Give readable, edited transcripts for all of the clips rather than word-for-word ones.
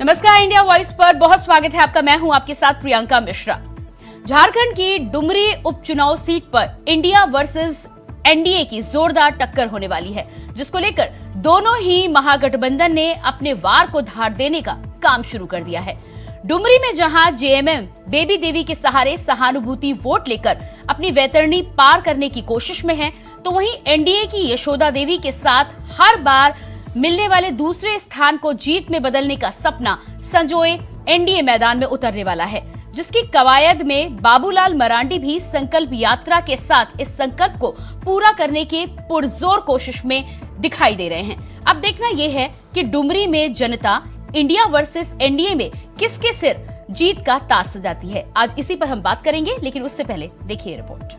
नमस्कार, India voice पर बहुत स्वागत है आपका। मैं हूं आपके साथ प्रियंका मिश्रा। झारखंड की डुमरी उपचुनाव सीट पर इंडिया वर्सेस एनडीए की जोरदार टक्कर होने वाली है, जिसको लेकर दोनों ही महागठबंधन ने अपने वार को धार देने का काम शुरू कर दिया है। डुमरी में जहां जेएमएम बेबी देवी के सहारे सहानुभूति वोट लेकर अपनी वैतरणी पार करने की कोशिश में है, तो वहीं एनडीए की यशोदा देवी के साथ हर बार मिलने वाले दूसरे स्थान को जीत में बदलने का सपना संजोए एनडीए मैदान में उतरने वाला है, जिसकी कवायद में बाबूलाल मरांडी भी संकल्प यात्रा के साथ इस संकल्प को पूरा करने के पुरजोर कोशिश में दिखाई दे रहे हैं। अब देखना यह है कि डुमरी में जनता इंडिया वर्सेस एनडीए में किसके सिर जीत का ताज सजाती है। आज इसी पर हम बात करेंगे, लेकिन उससे पहले देखिए रिपोर्ट।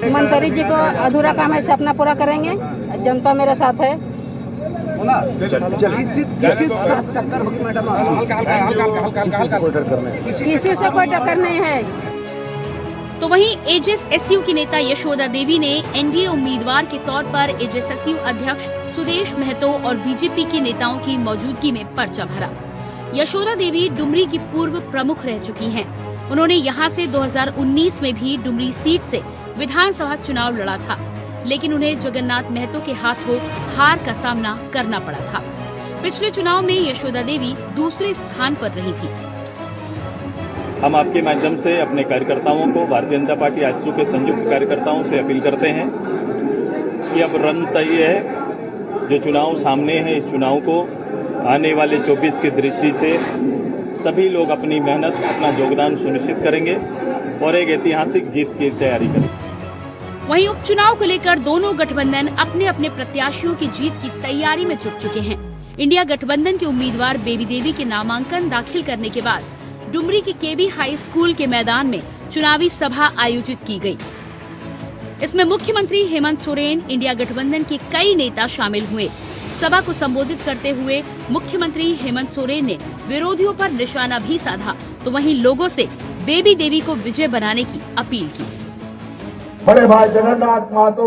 मंत्री जी को अधूरा काम है, अपना पूरा करेंगे। जनता मेरे साथ है। किसी से कोई टक्कर नहीं है। तो वहीं एजेएसएसयू की नेता यशोदा देवी ने एनडीए उम्मीदवार के तौर पर एजेएसएसयू अध्यक्ष सुदेश महतो और बीजेपी के नेताओं की मौजूदगी में पर्चा भरा। यशोदा देवी डुमरी की पूर्व प्रमुख रह चुकी हैं। उन्होंने यहां से 2019 में भी डुमरी सीट से विधानसभा चुनाव लड़ा था, लेकिन उन्हें जगन्नाथ महतो के हाथों हार का सामना करना पड़ा था। पिछले चुनाव में यशोदा देवी दूसरे स्थान पर रही थी। हम आपके माध्यम से अपने कार्यकर्ताओं को, भारतीय जनता पार्टी आजसू के संयुक्त कार्यकर्ताओं से अपील करते हैं कि अब रण तय है। जो चुनाव सामने है, इस चुनाव को आने वाले 24 की दृष्टि से सभी लोग अपनी मेहनत, अपना योगदान सुनिश्चित करेंगे और एक ऐतिहासिक जीत की तैयारी करेंगे। वहीं उपचुनाव को लेकर दोनों गठबंधन अपने अपने प्रत्याशियों की जीत की तैयारी में जुट चुके हैं। इंडिया गठबंधन के उम्मीदवार बेबी देवी के नामांकन दाखिल करने के बाद डुमरी के केबी हाई स्कूल के मैदान में चुनावी सभा आयोजित की गई। इसमें मुख्यमंत्री हेमंत सोरेन, इंडिया गठबंधन के कई नेता शामिल हुए। सभा को संबोधित करते हुए मुख्यमंत्री हेमंत सोरेन ने विरोधियों पर निशाना भी साधा, तो वहीं लोगों से बेबी देवी को विजय बनाने की अपील की। बड़े भाई जगन्नाथ महतो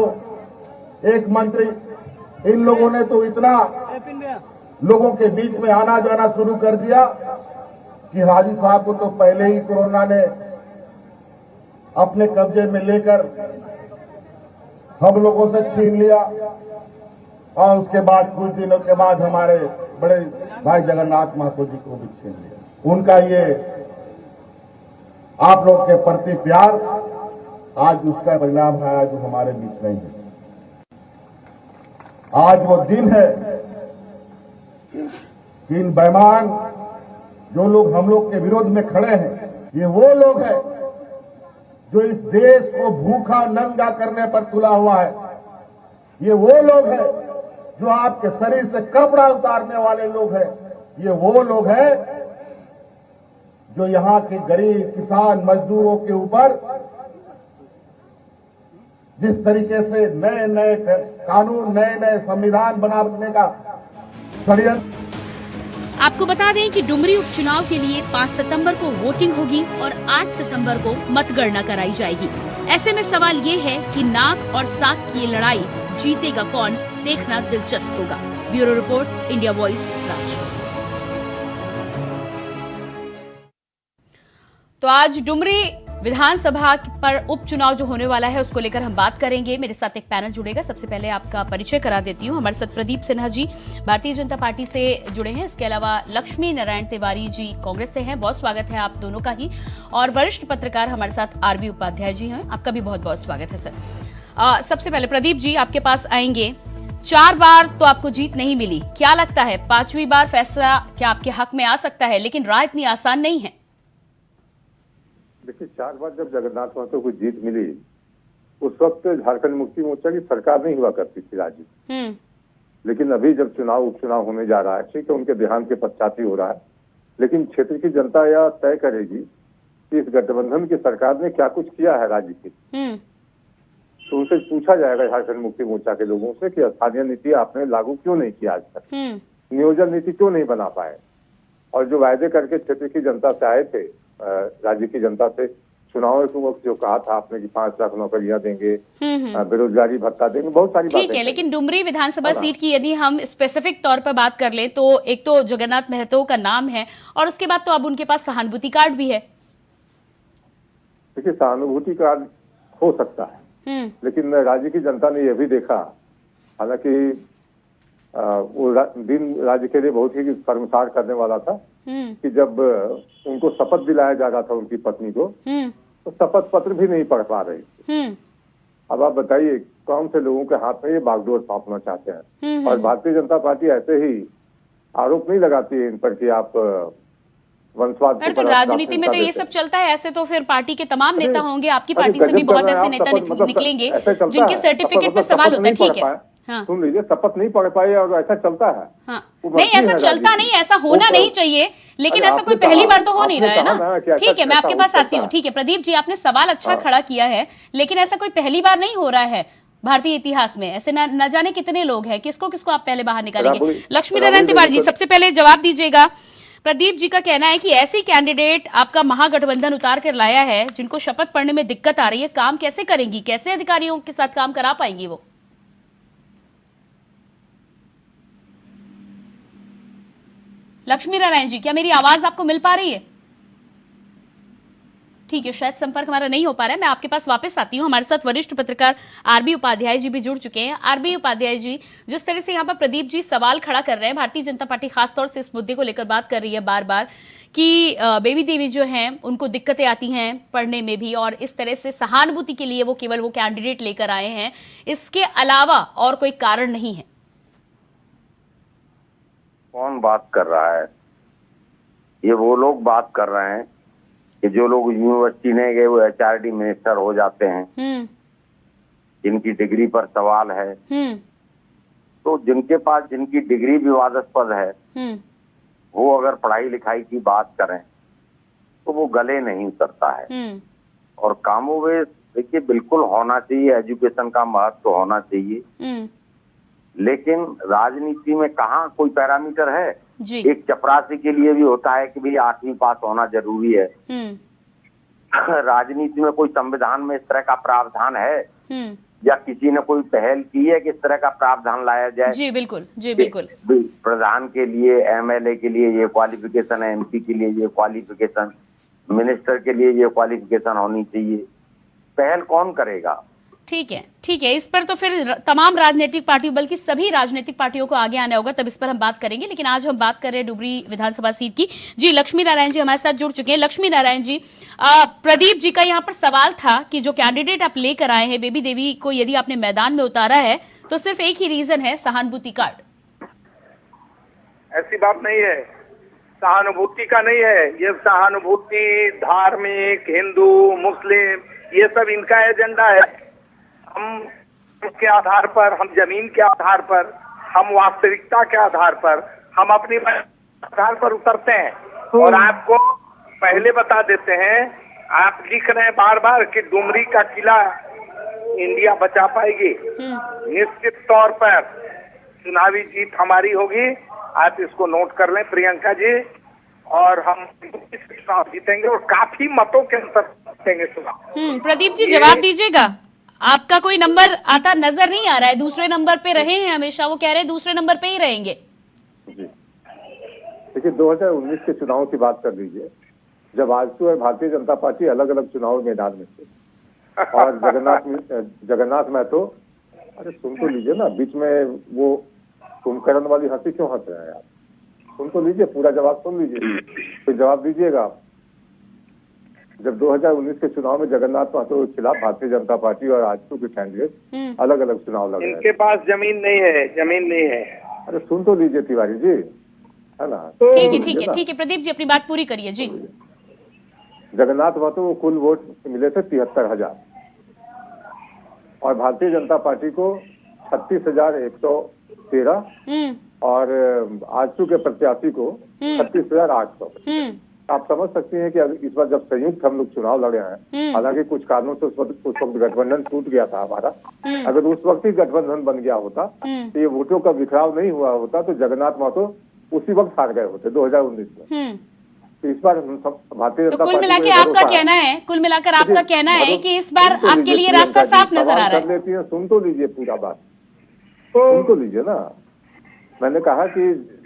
एक मंत्री, इन लोगों ने तो इतना लोगों के बीच में आना जाना शुरू कर दिया कि हाजी साहब को तो पहले ही कोरोना ने अपने कब्जे में लेकर हम लोगों से छीन लिया, और उसके बाद कुछ दिनों के बाद हमारे बड़े भाई जगन्नाथ महतो जी को भी छीन लिया। उनका ये आप लोग के प्रति प्यार आज उसका परिणाम है, आज वो हमारे बीच नहीं है। आज वो दिन है कि इन बेईमान जो लोग हम लोग के विरोध में खड़े हैं, ये वो लोग हैं जो इस देश को भूखा नंगा करने पर तुला हुआ है। ये वो लोग हैं जो आपके शरीर से कपड़ा उतारने वाले लोग हैं। ये वो लोग हैं जो यहाँ के गरीब किसान मजदूरों के ऊपर जिस तरीके से नए नए कानून, नए नए संविधान बनाने का षड्यंत्र। आपको बता दें कि डुमरी उपचुनाव के लिए 5 सितंबर को वोटिंग होगी और 8 सितंबर को मतगणना कराई जाएगी। ऐसे में सवाल ये है कि नाक और साक की ये लड़ाई जीतेगा कौन, देखना दिलचस्प होगा। Bureau report, India voice, Ranchi. तो आज डुमरी विधानसभा पर उपचुनाव जो होने वाला है उसको लेकर हम बात करेंगे। मेरे साथ एक पैनल जुड़ेगा। सबसे पहले आपका परिचय करा देती हूँ। हमारे साथ प्रदीप सिन्हा जी भारतीय जनता पार्टी से जुड़े हैं। इसके अलावा लक्ष्मी नारायण तिवारी जी कांग्रेस से हैं। बहुत स्वागत है आप दोनों का ही। और वरिष्ठ पत्रकार हमारे साथ आरबी उपाध्याय जी हैं। आपका भी बहुत बहुत स्वागत है सर। सबसे पहले प्रदीप जी आपके पास आएंगे। 4 बार तो आपको जीत नहीं मिली, क्या लगता है 5वीं बार फैसला क्या आपके हक में आ सकता है? लेकिन राह इतनी आसान नहीं है। देखिए, 4 बार जब जगन्नाथ महतो को जीत मिली उस वक्त झारखंड मुक्ति मोर्चा की सरकार नहीं हुआ करती थी राज्य। लेकिन अभी जब उपचुनाव होने जा रहा है, ठीक है, उनके देहांत के पश्चात ही हो रहा है, लेकिन क्षेत्र की जनता यह तय करेगी कि इस गठबंधन की सरकार ने क्या कुछ किया है राज्य की। तो उनसे पूछा जाएगा झारखंड मुक्ति मोर्चा के लोगों से कि स्थानीय नीति आपने लागू क्यों नहीं किया आज तक, नियोजन नीति क्यों नहीं बना पाए, और जो वायदे करके क्षेत्र की जनता से आए थे, राज्य की जनता से चुनाव के वक्त जो कहा था आपने कि 5 लाख नौकरियां देंगे, बेरोजगारी भत्ता देंगे, बहुत सारी बातें। ठीक है, लेकिन डुमरी विधानसभा सीट की यदि हम स्पेसिफिक तौर पर बात कर ले तो एक तो जगन्नाथ महतो का नाम है और उसके बाद तो अब उनके पास सहानुभूति कार्ड भी है। देखिए, सहानुभूति कार्ड हो सकता है, लेकिन राज्य की जनता ने यह भी देखा, हालांकि वो दिन राज्य के लिए बहुत ही शर्मसार करने वाला था कि जब उनको शपथ दिलाया जा रहा था उनकी पत्नी को, तो शपथ पत्र भी नहीं पढ़ पा रही थी। अब आप बताइए कौन से लोगों के हाथ में ये बागडोर सौंपना चाहते हैं। और भारतीय जनता पार्टी ऐसे ही आरोप नहीं लगाती है इन पर कि आप वंशवाद। तो राजनीति में तो ये सब चलता है, ऐसे तो फिर पार्टी के तमाम नेता होंगे, आपकी पार्टी से भी बहुत ऐसे नेता निकलेंगे जिनके सर्टिफिकेट पे सवाल होता है। ठीक है, हाँ। सुन लीजिए, शपथ नहीं पढ़ पाए और ऐसा चलता है। हाँ। नहीं, ऐसा चलता नहीं, ऐसा होना नहीं चाहिए, लेकिन ऐसा कोई पहली बार तो हो नहीं रहा है ना। ठीक है, मैं आपके पास आती हूँ। ठीक है प्रदीप जी, आपने सवाल अच्छा खड़ा किया है, लेकिन ऐसा कोई पहली बार नहीं हो रहा है भारतीय इतिहास में। ऐसे न जाने कितने लोग हैं, किसको किसको आप पहले बाहर निकालेंगे। लक्ष्मी नारायण तिवारी जी सबसे पहले जवाब दीजिएगा। प्रदीप जी का कहना है कि ऐसी कैंडिडेट आपका महागठबंधन उतार कर लाया है जिनको शपथ पढ़ने में दिक्कत आ रही है, काम कैसे करेंगी, कैसे अधिकारियों के साथ काम करा पाएंगी वो? लक्ष्मी नारायण जी, क्या मेरी आवाज आपको मिल पा रही है? ठीक है, शायद संपर्क हमारा नहीं हो पा रहा है। मैं आपके पास वापस आती हूँ। हमारे साथ वरिष्ठ पत्रकार आरबी उपाध्याय जी भी जुड़ चुके हैं। आरबी उपाध्याय जी, जिस तरह से यहाँ पर प्रदीप जी सवाल खड़ा कर रहे हैं, भारतीय जनता पार्टी खासतौर से इस मुद्दे को लेकर बात कर रही है बार बार कि बेबी देवी जो हैं उनको दिक्कतें आती हैं पढ़ने में भी, और इस तरह से सहानुभूति के लिए वो केवल वो कैंडिडेट लेकर आए हैं, इसके अलावा और कोई कारण नहीं है। कौन बात कर रहा है? ये वो लोग बात कर रहे हैं कि जो लोग यूनिवर्सिटी नहीं गए वो HRD मिनिस्टर हो जाते हैं, जिनकी डिग्री पर सवाल है। तो जिनके पास जिनकी डिग्री विवादास्पद है वो अगर पढ़ाई लिखाई की बात करें तो वो गले नहीं उतरता है। और कामोवेश देखिए बिल्कुल होना चाहिए, एजुकेशन का महत्व होना चाहिए, लेकिन राजनीति में कहाँ कोई पैरामीटर है? एक चपरासी के लिए भी होता है कि भाई 8वीं पास होना जरूरी है। राजनीति में कोई संविधान में इस तरह का प्रावधान है या किसी ने कोई पहल की है कि इस तरह का प्रावधान लाया जाए? जी बिल्कुल, जी बिल्कुल। प्रधान के लिए, MLA के लिए ये क्वालिफिकेशन है, MP के लिए ये क्वालिफिकेशन, मिनिस्टर के लिए ये क्वालिफिकेशन होनी चाहिए। पहल कौन करेगा? ठीक है, ठीक है, इस पर तो फिर तमाम राजनीतिक पार्टियों, बल्कि सभी राजनीतिक पार्टियों को आगे आना होगा, तब इस पर हम बात करेंगे। लेकिन आज हम बात कर रहे हैं डुमरी विधानसभा सीट की। जी लक्ष्मी नारायण जी हमारे साथ जुड़ चुके हैं। लक्ष्मी नारायण जी, प्रदीप जी का यहाँ पर सवाल था कि जो कैंडिडेट आप लेकर आए हैं, बेबी देवी को यदि आपने मैदान में उतारा है तो सिर्फ एक ही रीजन है, सहानुभूति कार्ड। ऐसी बात नहीं है, सहानुभूति का नहीं है ये। सहानुभूति धार्मिक, हिंदू, मुस्लिम, ये सब इनका एजेंडा है। हम के आधार पर, हम जमीन के आधार पर, हम वास्तविकता के आधार पर, हम अपनी आधार पर उतरते हैं। और आपको पहले बता देते हैं, आप लिख रहे हैं बार बार कि डुमरी का किला इंडिया बचा पाएगी। निश्चित तौर पर चुनावी जीत हमारी होगी, आप इसको नोट कर लें प्रियंका जी, और हम चुनाव जीतेंगे और काफी मतों के अंतर जीतेंगे चुनाव। प्रदीप जी जवाब दीजिएगा, आपका कोई नंबर आता नजर नहीं आ रहा है, दूसरे नंबर पे रहे हैं हमेशा, वो कह रहे हैं दूसरे नंबर पे ही रहेंगे। देखिए 2019 के चुनाव की बात कर लीजिए, जब आजसू और भारतीय जनता पार्टी अलग अलग चुनाव मैदान में थे और जगन्नाथ महतो, अरे सुन तो लीजिए ना, बीच में वो कुंभकर्ण वाली हंसी क्यों हंस रहे हैं आप? सुन तो लीजिए, पूरा जवाब सुन लीजिए, फिर जवाब दीजिएगा आप। जब 2019 के चुनाव में जगन्नाथ महतो के खिलाफ भारतीय जनता पार्टी और आजसू के कैंडिडेट अलग अलग चुनाव लड़ रहे हैं। इनके पास जमीन नहीं है, जमीन नहीं है। अरे सुन तो लीजिए तिवारी जी, है ना? ठीक है ठीक है ठीक है, प्रदीप जी अपनी बात पूरी करिए जी। जगन्नाथ महतो को कुल वोट मिले थे 73,000 और भारतीय जनता पार्टी को 36,113 और आजसू के प्रत्याशी को 36,800। आप समझ सकते हैं कि इस बार जब संयुक्त हम लोग चुनाव लड़े हैं, हालांकि कुछ कारणों से उस वक्त गठबंधन टूट गया था हमारा, अगर उस वक्त ही गठबंधन बन गया होता तो ये वोटों का बिखराव नहीं हुआ होता, तो जगन्नाथ महतो उसी वक्त हार गए होते 2019 में। तो इस बार हम सब भारतीय जनता तो कुल मिलाकर आपका कहना है, कुल मिलाकर आपका कहना है कि इस बार आपके लिए रास्ता साफ नजर आ रहा है। लेती है, सुन तो लीजिए पूरा बात, सुन तो लीजिए ना। मैंने कहा कि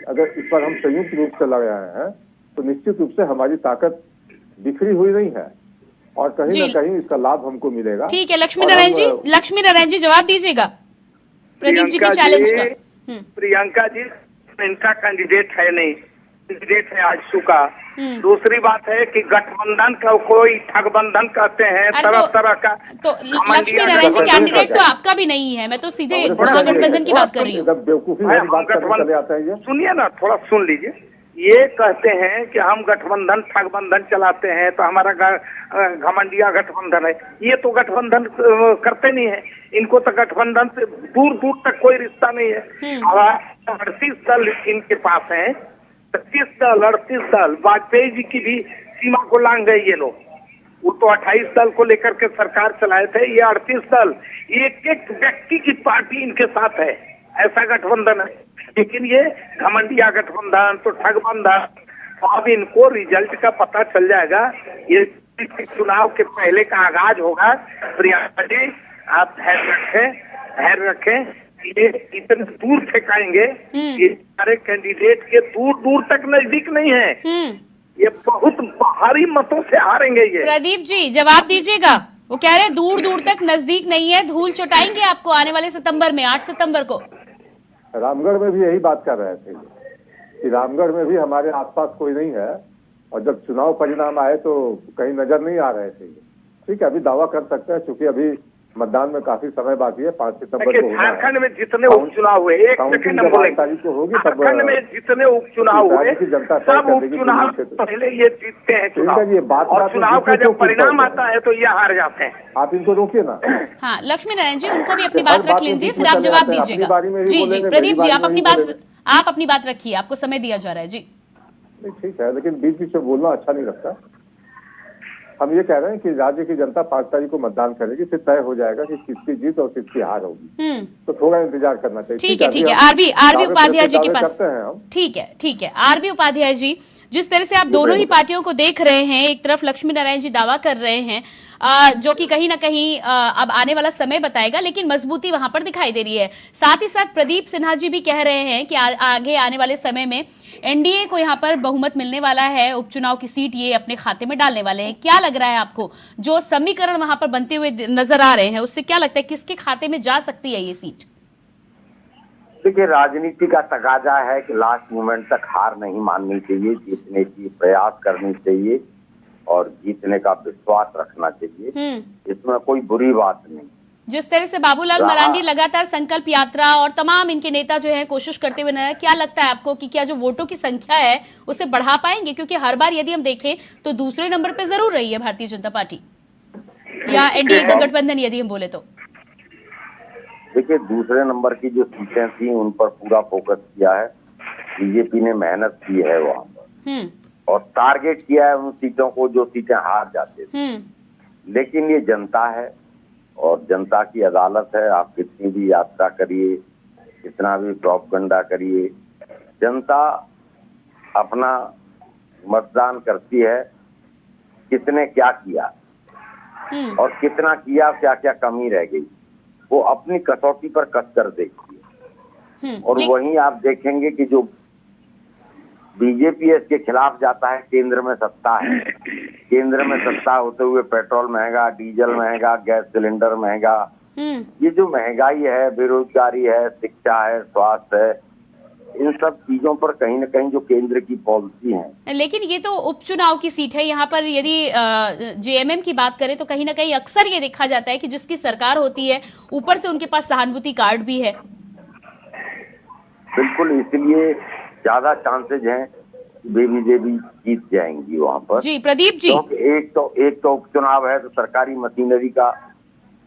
अगर इस बार हम संयुक्त रूप से लड़ रहे हैं तो निश्चित रूप से हमारी ताकत बिखरी हुई नहीं है और कहीं न कहीं इसका लाभ हमको मिलेगा। ठीक है लक्ष्मी नारायण जी जवाब दीजिएगा प्रदीप जी के चैलेंज का। प्रियंका जी, इनका कैंडिडेट है नहीं, कैंडिडेट है आजसू का। दूसरी बात है कि गठबंधन का कोई ठगबंधन कहते हैं, तरह तरह का। तो लक्ष्मी नारायण जी कैंडिडेट तो आपका भी नहीं है, मैं तो सीधे महागठबंधन की बात कर रही हूँ। सुनिए ना, थोड़ा सुन लीजिए। ये कहते हैं कि हम गठबंधन ठगबंधन चलाते हैं, तो हमारा घमंडिया गठबंधन है। ये तो गठबंधन करते नहीं है, इनको तो गठबंधन से दूर दूर तक कोई रिश्ता नहीं है। 38 दल इनके पास है, 25 दल 38 दल। वाजपेयी जी की भी सीमा को लांग गए ये लोग। वो तो 28 दल को लेकर के सरकार चलाए थे, ये 38 दल। एक एक व्यक्ति की पार्टी इनके साथ है, ऐसा गठबंधन है। लेकिन ये घमंडिया गठबंधन तो ठगबंधन, तो अब इनको रिजल्ट का पता चल जाएगा। ये चुनाव के पहले का आगाज होगा। प्रियंका जी आप धैर्य रखें। ये इतने दूर फेंकाएंगे, ये सारे कैंडिडेट के दूर दूर तक नजदीक नहीं है, ये बहुत भारी मतों से हारेंगे ये। प्रदीप जी जवाब दीजिएगा, वो कह रहे हैं दूर दूर तक नजदीक नहीं है, धूल चटाएंगे आपको आने वाले सितंबर में, 8 सितंबर को। रामगढ़ में भी यही बात कर रहे थे कि रामगढ़ में भी हमारे आसपास कोई नहीं है और जब चुनाव परिणाम आए तो कहीं नजर नहीं आ रहे थे। ठीक है, अभी दावा कर सकते हैं क्योंकि अभी मतदान में काफी समय बाकी है, 5 सितंबर को झारखंड में जितने उपचुनाव हुए, एक सेकंड तारीख को होगी, तब झारखंड में जितने उपचुनाव हुए सब उपचुनाव पहले ये जीतते हैं चुनाव, ये बात और चुनाव का जब परिणाम आता है तो ये हार जाते हैं। आप इनको रोकिए ना। हाँ लक्ष्मी नारायण जी, उनको भी अपनी बात रख लीजिए, फिर आप जवाब दीजिएगा। जी जी प्रदीप जी आप अपनी बात रखिए, आपको समय दिया जा रहा है जी। ठीक है, लेकिन बीच बीच में बोलना अच्छा नहीं लगता। हम ये कह रहे हैं कि राज्य की जनता 5 तारीख को मतदान करेगी, फिर तय हो जाएगा कि किसकी जीत और किसकी हार होगी। तो थोड़ा इंतजार करना चाहिए। ठीक है आरबी उपाध्याय जी के पास, ठीक है आरबी उपाध्याय जी, जिस तरह से आप दोनों ही पार्टियों को देख रहे हैं, एक तरफ लक्ष्मी नारायण जी दावा कर रहे हैं जो कि कहीं ना कहीं अब आने वाला समय बताएगा, लेकिन मजबूती वहां पर दिखाई दे रही है। साथ ही साथ प्रदीप सिन्हा जी भी कह रहे हैं कि आगे आने वाले समय में एनडीए को यहाँ पर बहुमत मिलने वाला है, उपचुनाव की सीट ये अपने खाते में डालने वाले हैं। क्या लग रहा है आपको, जो समीकरण वहां पर बनते हुए नजर आ रहे हैं, उससे क्या लगता है किसके खाते में जा सकती है ये सीट? देखिए, राजनीति का तकाजा है कि लास्ट मोमेंट तक हार नहीं माननी चाहिए, जीतने की प्रयास करनी चाहिए और जीतने का विश्वास रखना चाहिए। इसमें कोई बुरी बात नहीं। जिस तरह से बाबूलाल मरांडी लगातार संकल्प यात्रा और तमाम इनके नेता जो हैं कोशिश करते हुए नजर, क्या लगता है आपको कि क्या जो वोटों की संख्या है उसे बढ़ा पाएंगे? क्योंकि हर बार यदि हम देखें तो दूसरे नंबर पे जरूर रही है भारतीय जनता पार्टी या एनडीए का गठबंधन, यदि हम बोले तो। देखिए, दूसरे नंबर की जो सीटें थी उन पर पूरा फोकस किया है, बीजेपी ने मेहनत की है वहां पर और टारगेट किया है उन सीटों को जो सीटें हार जाते थे। लेकिन ये जनता है और जनता की अदालत है। आप कितनी भी यात्रा करिए, कितना भी प्रोपगंडा करिए, जनता अपना मतदान करती है। किसने क्या किया और कितना किया, क्या क्या कमी रह गई, वो अपनी कसौटी पर कस कर देखती है। और वहीं आप देखेंगे कि जो बीजेपी इसके खिलाफ जाता है। केंद्र में सत्ता है, केंद्र में सत्ता होते हुए पेट्रोल महंगा, डीजल महंगा, गैस सिलेंडर महंगा, ये जो महंगाई है, बेरोजगारी है, शिक्षा है, स्वास्थ्य है, इन सब चीजों पर कहीं न कहीं जो केंद्र की पॉलिसी है। लेकिन ये तो उपचुनाव की सीट है, यहाँ पर यदि जेएमएम की बात करें तो कहीं ना कहीं अक्सर ये देखा जाता है कि जिसकी सरकार होती है ऊपर से उनके पास सहानुभूति कार्ड भी है। बिल्कुल, इसलिए ज्यादा चांसेज हैं बीजेपी जीत जाएंगी वहां पर। जी प्रदीप जी, एक तो उपचुनाव है तो सरकारी मशीनरी का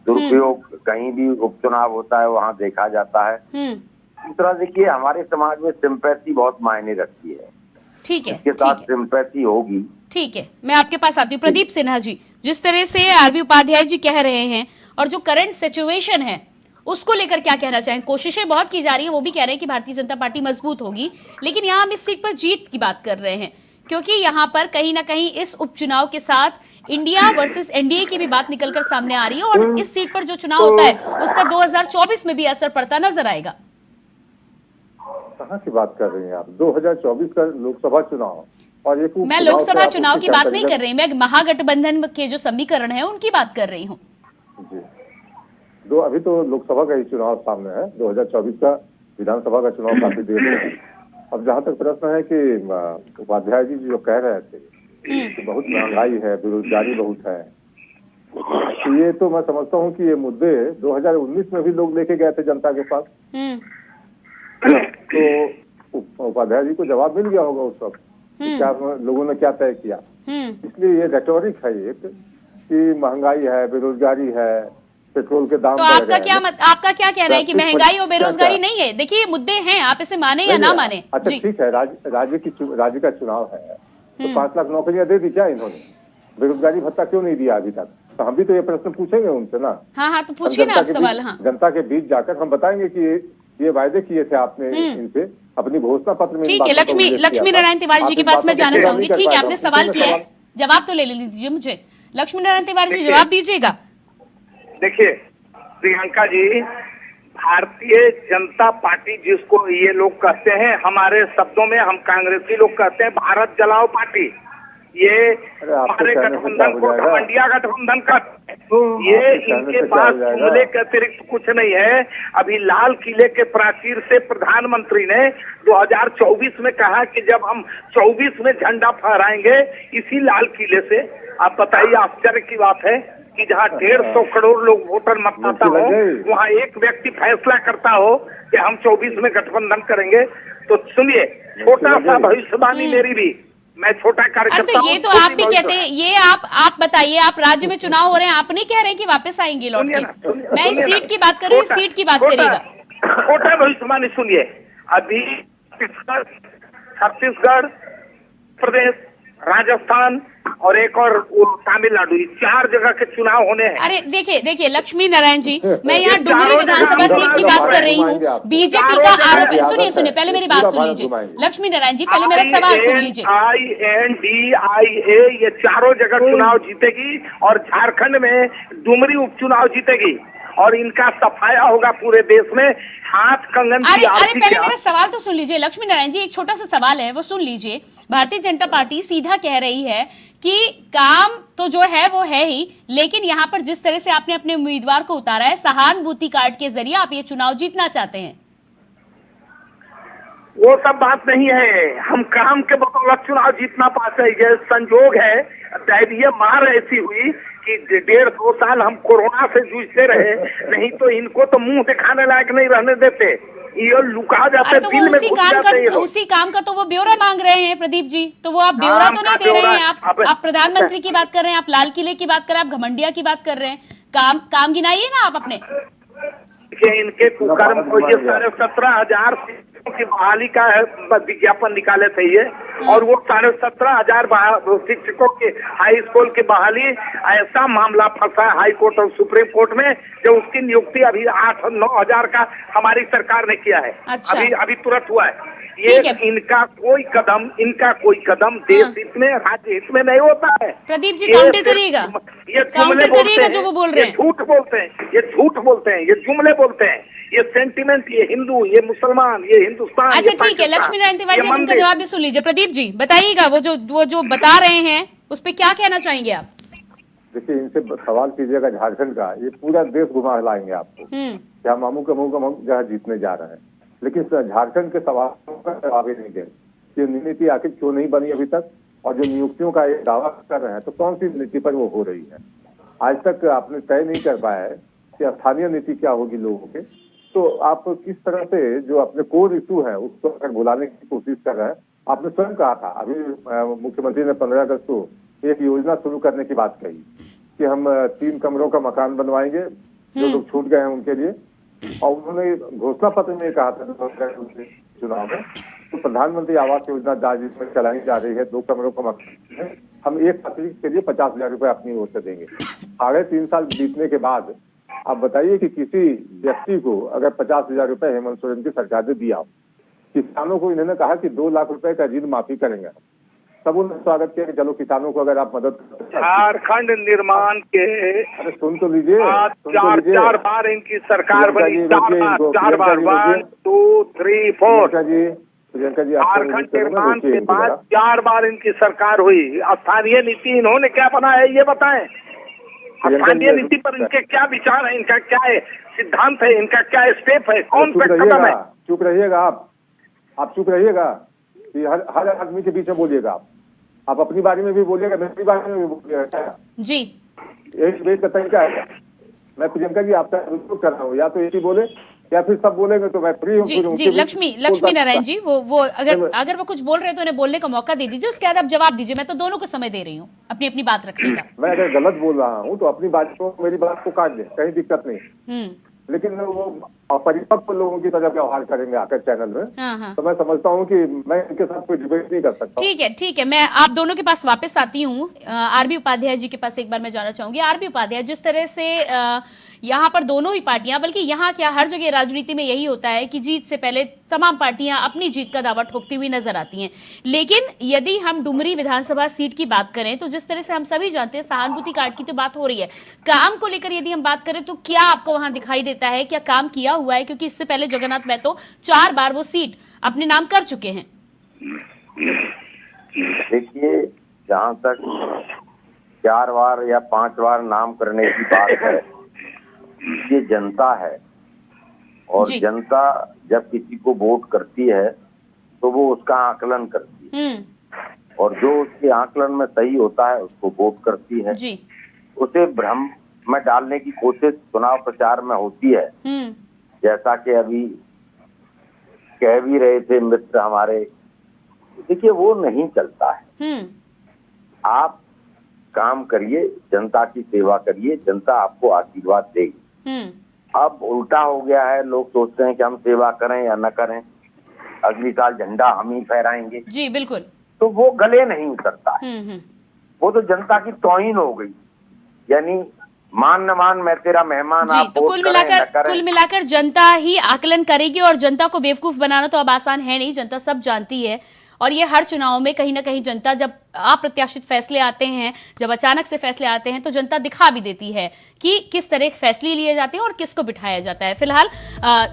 दुरुपयोग कहीं भी उपचुनाव होता है वहां देखा जाता है। दूसरा देखिए, हमारे समाज में सिंपैथी बहुत मायने रखती है। ठीक है, इसके साथ सिंपैथी होगी। ठीक है, मैं आपके पास आती हूँ। प्रदीप सिन्हा जी, जिस तरह से आरबी उपाध्याय जी कह रहे हैं और जो करंट सिचुएशन है उसको लेकर क्या कहना चाहें? कोशिशें बहुत की जा रही है, वो भी कह रहे हैं कि भारतीय जनता पार्टी मजबूत होगी, लेकिन यहाँ हम इस सीट पर जीत की बात कर रहे हैं क्योंकि यहाँ पर कहीं ना कहीं इस उपचुनाव के साथ इंडिया वर्सेस एनडीए की भी बात निकलकर सामने आ रही है और इस सीट पर जो चुनाव होता है उसका 2024 में भी असर पड़ता नजर आएगा। कहाँ की बात कर रही हैं आप? 2024 का लोकसभा चुनाव और एक मैं लोकसभा चुनाव की बात नहीं कर रही, मैं महागठबंधन के जो समीकरण है उनकी बात कर रही हूँ। जी, अभी तो लोकसभा का ही चुनाव सामने है, 2024 का विधानसभा का चुनाव काफी देर में है। अब जहाँ तक प्रश्न है कि उपाध्याय जी जो कह रहे थे कि बहुत महंगाई है, बेरोजगारी बहुत है, तो ये तो मैं समझता हूँ कि ये मुद्दे 2019 में भी लोग लेके गए थे जनता के पास, तो उपाध्याय जी को जवाब मिल गया होगा उस वक्त क्या लोगों ने क्या तय किया। इसलिए ये रेटोरिक है एक कि महंगाई है, बेरोजगारी है, पेट्रोल के दाम तो आपका क्या कहना है कि महंगाई और बेरोजगारी नहीं है? देखिए ये मुद्दे हैं, आप इसे माने या ना माने। अच्छा ठीक है, राज्य का चुनाव है तो 5 लाख नौकरियां दे दी क्या इन्होंने? बेरोजगारी भत्ता क्यों नहीं दिया अभी तक? तो हम भी तो ये प्रश्न पूछेंगे उनसे ना। हाँ, तो पूछिए ना आप सवाल। हाँ, जनता के बीच जाकर हम बताएंगे कि ये वायदे किए थे आपने इनसे अपनी घोषणा पत्र में। ठीक है, लक्ष्मी नारायण तिवारी जी के पास मैं जाना चाहूंगी। ठीक है, आपने सवाल किया है, जवाब तो ले लीजिए मुझे। लक्ष्मी नारायण तिवारी जी जवाब दीजिएगा। देखिए प्रियंका जी, भारतीय जनता पार्टी जिसको ये लोग कहते हैं, हमारे शब्दों में हम कांग्रेसी लोग कहते हैं भारत जलाओ पार्टी, ये हमारे गठबंधन को इंडिया गठबंधन का, ये इनके पास जुमले के अतिरिक्त कुछ नहीं है। अभी लाल किले के प्राचीर से प्रधानमंत्री ने 2024 में कहा कि जब हम 24 में झंडा फहराएंगे इसी लाल किले से। आप बताइए, आश्चर्य की बात है कि जहाँ 150 करोड़ लोग वोटर मतदाता हो, वहाँ एक व्यक्ति फैसला करता हो कि हम 24 में गठबंधन करेंगे। तो सुनिए, छोटा सा भविष्यवाणी मेरी भी, मैं छोटा कार्यकर्ता हूं। ये तो आप भी कहते हैं, ये आप बताइए, आप राज्य में चुनाव हो रहे हैं, आप नहीं कह रहे कि वापस आएंगे लौट के। मैं इस सीट की बात कर रही हूँ, सीट की बात करिएगा। छोटा भविष्यवाणी सुनिए, अभी छत्तीसगढ़ प्रदेश, राजस्थान और एक और तमिलनाडु, 4 जगह के चुनाव होने हैं। अरे देखिए लक्ष्मी नारायण जी, मैं यहाँ डुमरी विधानसभा सीट की बात कर रही हूँ। बीजेपी का आरोप है, सुनिए पहले मेरी बात सुन लीजिए। लक्ष्मी नारायण जी पहले मेरा सवाल सुन लीजिए। INDIA ये 4 जगह चुनाव जीतेगी और झारखंड में डुमरी उपचुनाव जीतेगी और इनका सफाया होगा पूरे देश में। हाथ कंगन की अरे पहले मेरा सवाल तो सुन लीजिए लक्ष्मी नारायण जी, एक छोटा सा सवाल है वो सुन लीजिए। भारतीय जनता पार्टी सीधा कह रही है कि काम तो जो है वो है ही, लेकिन यहाँ पर जिस तरह से आपने अपने उम्मीदवार को उतारा है, सहानुभूति कार्ड के जरिए आप ये चुनाव जीतना चाहते हैं। वो सब बात नहीं है, हम काम के बदौलत चुनाव जीतना पाते हैं। ये संजोग है, दैवीय मार ऐसी हुई कि 1.5-2 साल हम कोरोना से जूझते रहे, नहीं तो इनको तो मुंह दिखाने लायक नहीं रहने देते, ये लुका जाते, तो दिल में घुस जाते हैं। उसी काम का तो वो ब्यौरा मांग रहे हैं प्रदीप जी, तो वो आप ब्यौरा तो नहीं दे रहे हैं। आप प्रधानमंत्री की बात कर रहे हैं, आप लाल किले की बात कर रहे हैं, आप घमंडिया की बात कर रहे हैं, काम गिनाइए ना आप अपने। इनके कुकर्म को ये 17,500 की बहाली का विज्ञापन निकाले थे ये, और वो 17,500 शिक्षकों के हाई स्कूल की बहाली, ऐसा मामला फंसा हाई कोर्ट और सुप्रीम कोर्ट में, जो उसकी नियुक्ति अभी 8-9 हजार का हमारी सरकार ने किया है। अच्छा। अभी तुरंत हुआ है। ये इनका कोई कदम देश हित में, राज्य हित में नहीं होता है। प्रदीप जी काउंटर करिएगा, ये काउंटर करिएगा जो वो बोल रहे हैं। झूठ बोलते हैं, ये जुमले बोलते हैं। ये सेंटिमेंट, ये हिंदू, ये मुसलमान, ये हिंदुस्तान। अच्छा ठीक है, लक्ष्मी नारायण तिवारी जी, उनका जवाब भी सुन लीजिए। प्रदीप जी बताइएगा, वो जो बता रहे हैं उस पर क्या कहना चाहेंगे आप? देखिए, इनसे सवाल कीजिएगा झारखंड का, ये पूरा देश घुमा लाएंगे आपको कि हम अमुक अमुक अमुक जगह जीतने जा रहे हैं, लेकिन झारखंड के सवालों का जवाब ही नहीं देंगे। ये नीति आखिर क्यों नहीं बनी अभी तक, और जो नियुक्तियों का एक दावा कर रहे हैं तो कौन सी नीति पर वो हो रही है। आज तक आपने तय नहीं कर पाया है कि स्थानीय नीति क्या होगी लोगों के। तो आप किस तरह से जो अपने कोर इशू है उसको अगर भुलाने की कोशिश कर रहे हैं। आपने स्वयं कहा था, अभी मुख्यमंत्री ने 15 अगस्त को एक योजना शुरू करने की बात कही कि हम 3 कमरों का मकान बनवाएंगे जो लोग छूट गए हैं उनके लिए, और उन्होंने घोषणा पत्र में कहा था चुनाव में, तो प्रधानमंत्री आवास योजना जिसमें चलाई जा रही है 2 कमरों का मकान है, हम एक छात्री के लिए 50,000 रुपए अपनी ओर से देंगे। 3.5 साल बीतने के बाद आप बताइए कि किसी व्यक्ति को अगर 50,000 रुपए हेमंत सोरेन की सरकार ने दिया, किसानों को इन्होंने कहा कि 2 लाख रुपए का ऋण माफी करेंगे, तब उन्होंने स्वागत किया कि चलो किसानों को अगर आप मदद करते हैं। झारखंड निर्माण के अरे सुन तो लीजिए, 4 बार इनकी सरकार बनी, 4 बार 1 2 3 4 प्रियंका जी, झारखंड निर्माण के बाद 4 बार इनकी सरकार हुई। स्थानीय नीति इन्होंने क्या बनाया है ये बताएं। स्थानीय नीति पर इनके क्या विचार है, इनका क्या है सिद्धांत है, इनका क्या स्टेप है, कौन सा कदम है? चुप रहिएगा आप चुप रहिएगा। हर आदमी के बीच में बोलिएगा आप अपनी बारे में भी बोलिएगा, मेरी बारे में भी बोलिएगा जी। एक का तरीका है। मैं प्रियंका जी आपका अनुरोध कर रहा हूँ, या तो एक ही बोले या फिर सब बोलेंगे तो मैं फ्री हूँ। जी लक्ष्मी नारायण जी, वो अगर वो कुछ बोल रहे हैं तो उन्हें बोलने का मौका दे दीजिए, उसके बाद आप जवाब दीजिए। मैं तो दोनों को समय दे रही हूँ अपनी अपनी बात रखने का। मैं अगर गलत बोल रहा हूँ तो अपनी बात को, मेरी बात को काट दे, कहीं दिक्कत नहीं, लेकिन वो अपरिपक्व लोगों की तरह व्यवहार करेंगे आकर चैनल में। तो मैं समझता हूँ कि मैं इनके साथ कोई डिबेट नहीं कर सकता। ठीक है, मैं आप दोनों के पास वापस आती हूँ। आरबी उपाध्याय जी के पास एक बार मैं जाना चाहूंगी। आरबी उपाध्याय, जिस तरह से यहाँ पर दोनों ही पार्टियां, बल्कि यहाँ क्या हर जगह राजनीति में यही होता है कि जीत से पहले तमाम पार्टियां अपनी जीत का दावा ठोकती हुई नजर आती हैं, लेकिन यदि हम डुमरी विधानसभा सीट की बात करें तो जिस तरह से हम सभी जानते हैं सहानुभूति कार्ड की तो बात हो रही है, काम को लेकर यदि हम बात करें तो क्या आपको वहां दिखाई देता है, क्या काम किया हुआ है? क्योंकि इससे पहले जगन्नाथ महतो 4 बार वो सीट अपने नाम कर चुके हैं। देखिए, जहां तक 4 बार या 5 बार नाम करने की बात है, ये जनता है, और जनता जब किसी को वोट करती है तो वो उसका आकलन करती है, और जो उसके आकलन में सही होता है उसको वोट करती है। उसे भ्रम में डालने की कोशिश चुनाव प्रचार में होती है, जैसा कि अभी कह भी रहे थे मित्र हमारे। देखिए, वो नहीं चलता है। आप काम करिए, जनता की सेवा करिए, जनता आपको आशीर्वाद देगी। अब उल्टा हो गया है, लोग सोचते हैं कि हम सेवा करें या न करें, अगली साल झंडा हम ही फहराएंगे। जी बिल्कुल। तो वो गले नहीं उतरता है। वो तो जनता की तौहीन हो गई, यानी मान न मान मैं तेरा मेहमान। जी, तो कुल मिलाकर जनता ही आकलन करेगी, और जनता को बेवकूफ बनाना तो अब आसान है नहीं, जनता सब जानती है। और ये हर चुनाव में कहीं ना कहीं जनता, जब अप्रत्याशित फैसले आते हैं, जब अचानक से फैसले आते हैं, तो जनता दिखा भी देती है कि किस तरह के फैसले लिए जाते हैं और किसको बिठाया जाता है। फिलहाल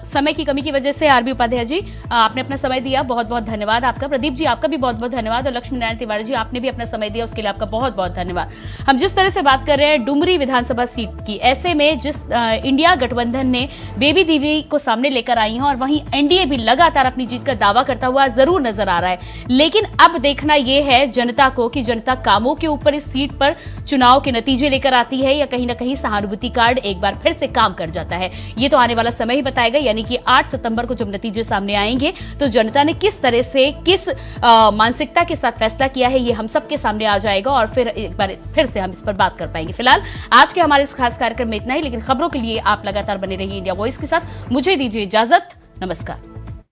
समय की कमी की वजह से आरबी उपाध्याय जी आपने अपना समय दिया, बहुत बहुत धन्यवाद आपका। प्रदीप जी आपका भी बहुत बहुत धन्यवाद, और लक्ष्मी नारायण तिवारी जी आपने भी अपना समय दिया, उसके लिए आपका बहुत बहुत धन्यवाद। हम जिस तरह से बात कर रहे हैं डुमरी विधानसभा सीट की, ऐसे में जिस इंडिया गठबंधन ने बेबी देवी को सामने लेकर आई है, और वहीं एनडीए भी लगातार अपनी जीत का दावा करता हुआ जरूर नजर आ रहा है, लेकिन अब देखना यह है जनता को कि जनता कामों के ऊपर इस सीट पर चुनाव के नतीजे लेकर आती है या कहीं ना कहीं सहानुभूति कार्ड एक बार फिर से काम कर जाता है। ये तो आने वाला समय ही बताएगा, यानी कि 8 सितंबर को जब नतीजे सामने आएंगे तो जनता ने किस तरह से, किस मानसिकता के साथ फैसला किया है, ये हम सबके सामने आ जाएगा, और फिर एक बार फिर से हम इस पर बात कर पाएंगे। फिलहाल आज के हमारे इस खास कार्यक्रम में इतना ही, लेकिन खबरों के लिए आप लगातार बने रहिए इंडिया वॉइस के साथ। मुझे दीजिए इजाजत, नमस्कार।